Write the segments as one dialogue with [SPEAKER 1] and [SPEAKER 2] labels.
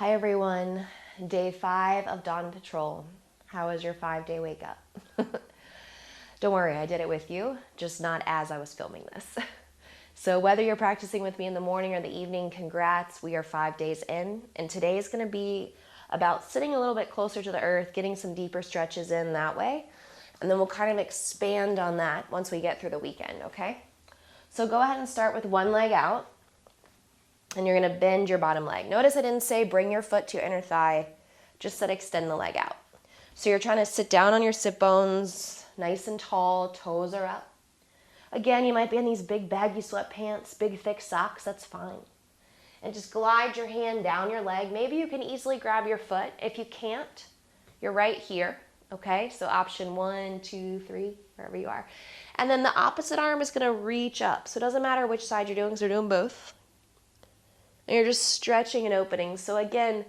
[SPEAKER 1] Hi everyone, day 5 of Dawn Patrol. How was your 5-day wake up? Don't worry, I did it with you, just not as I was filming this. So whether you're practicing with me in the morning or the evening, congrats, we are 5 days in. And today is gonna be about sitting a little bit closer to the earth, getting some deeper stretches in that way. And then we'll kind of expand on that once we get through the weekend, okay? So go ahead and start with one leg out. And you're gonna bend your bottom leg. Notice I didn't say bring your foot to your inner thigh, just said extend the leg out. So you're trying to sit down on your sit bones, nice and tall, toes are up. Again, you might be in these big baggy sweatpants, big thick socks, that's fine. And just glide your hand down your leg. Maybe you can easily grab your foot. If you can't, you're right here, okay? So option 1, 2, 3, wherever you are. And then the opposite arm is gonna reach up. So it doesn't matter which side you're doing, because we're doing both. And you're just stretching and opening. So again,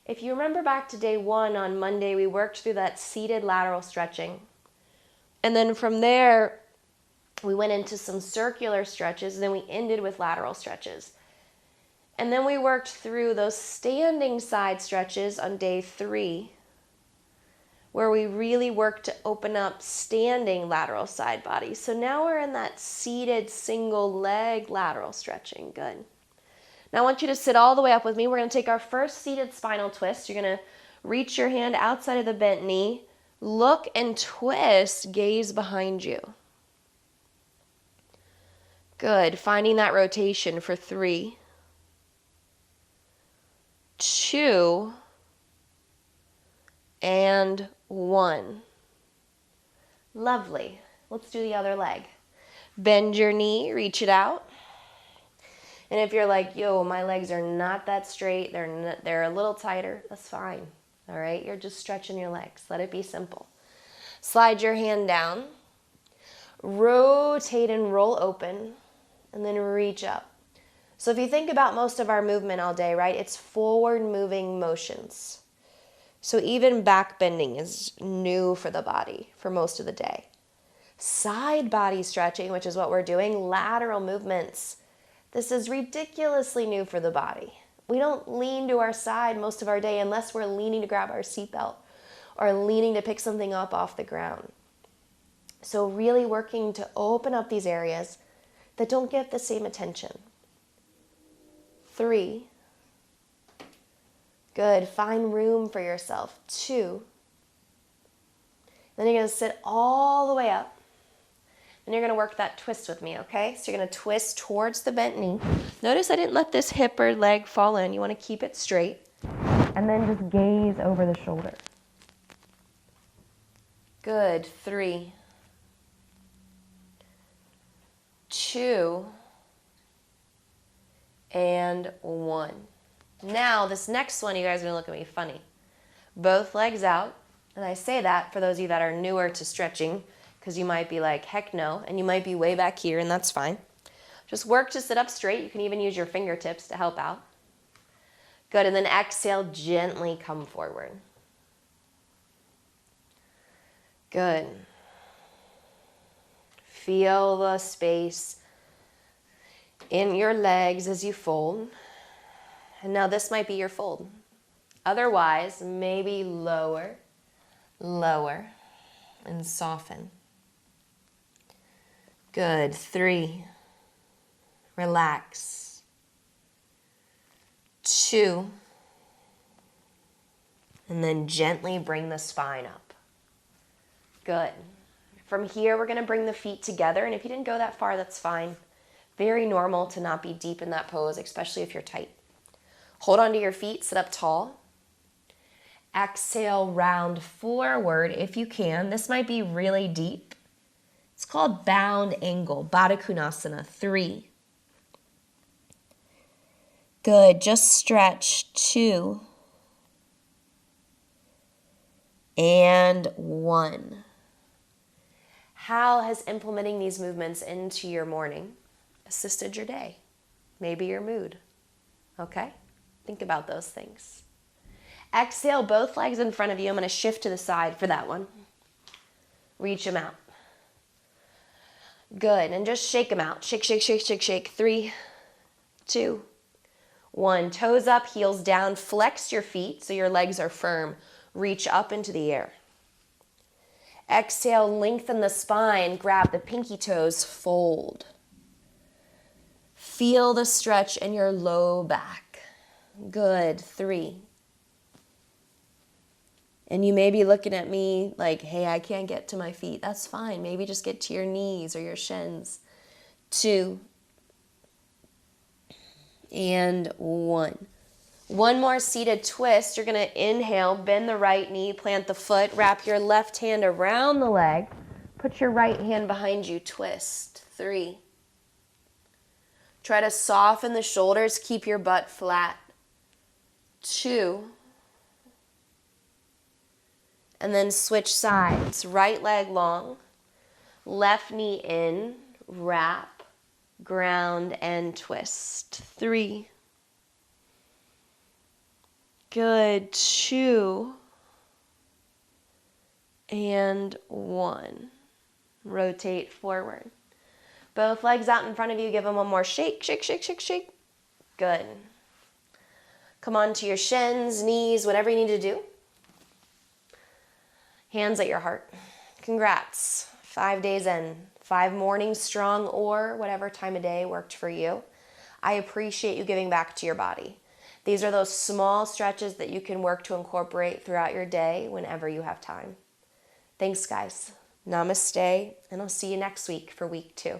[SPEAKER 1] if you remember back to day 1 on Monday, we worked through that seated lateral stretching. And then from there, we went into some circular stretches, and then we ended with lateral stretches. And then we worked through those standing side stretches on day 3, where we really worked to open up standing lateral side body. So now we're in that seated single leg lateral stretching. Good. Now I want you to sit all the way up with me. We're going to take our first seated spinal twist. You're going to reach your hand outside of the bent knee, look and twist, gaze behind you. Good. Finding that rotation for 3, 2, and 1. Lovely. Let's do the other leg. Bend your knee, reach it out. And if you're like, yo, my legs are not that straight, they're a little tighter, that's fine. All right, you're just stretching your legs. Let it be simple. Slide your hand down, rotate and roll open, and then reach up. So if you think about most of our movement all day, right, it's forward moving motions. So even back bending is new for the body for most of the day. Side body stretching, which is what we're doing, lateral movements. This is ridiculously new for the body. We don't lean to our side most of our day unless we're leaning to grab our seatbelt or leaning to pick something up off the ground. So really working to open up these areas that don't get the same attention. 3. Good. Find room for yourself. 2. Then you're going to sit all the way up. And you're going to work that twist with me, okay? So you're going to twist towards the bent knee. Notice I didn't let this hip or leg fall in. You want to keep it straight. And then just gaze over the shoulder. Good. 3, 2, and 1. Now, this next one, you guys are going to look at me funny. Both legs out. And I say that for those of you that are newer to stretching, because you might be like, heck no, and you might be way back here, and that's fine. Just work to sit up straight. You can even use your fingertips to help out. Good, and then exhale, gently come forward. Good. Feel the space in your legs as you fold. And now this might be your fold. Otherwise, maybe lower, lower, and soften. Good. 3. Relax. 2. And then gently bring the spine up. Good. From here, we're going to bring the feet together. And if you didn't go that far, that's fine. Very normal to not be deep in that pose, especially if you're tight. Hold on to your feet. Sit up tall. Exhale, round forward if you can. This might be really deep. It's called bound angle, Baddha Konasana. 3. Good, just stretch. 2. And 1. How has implementing these movements into your morning assisted your day? Maybe your mood, okay? Think about those things. Exhale, both legs in front of you. I'm going to shift to the side for that one. Reach them out. Good, and just shake them out. Shake, shake, shake, shake, shake. 3, 2, 1. Toes up, heels down. Flex your feet so your legs are firm. Reach up into the air. Exhale, lengthen the spine. Grab the pinky toes, fold. Feel the stretch in your low back. Good. 3. And you may be looking at me like, hey, I can't get to my feet. That's fine. Maybe just get to your knees or your shins. 2. And 1. One more seated twist. You're going to inhale, bend the right knee, plant the foot, wrap your left hand around the leg, put your right hand behind you, twist. 3. Try to soften the shoulders, keep your butt flat. 2. And then switch sides. Right leg long, left knee in, wrap, ground, and twist. 3. Good. 2. And 1. Rotate forward. Both legs out in front of you. Give them one more shake, shake, shake, shake, shake. Good. Come on to your shins, knees, whatever you need to do. Hands at your heart. Congrats. 5 days in. 5 mornings strong or whatever time of day worked for you. I appreciate you giving back to your body. These are those small stretches that you can work to incorporate throughout your day whenever you have time. Thanks, guys. Namaste, and I'll see you next week for week 2.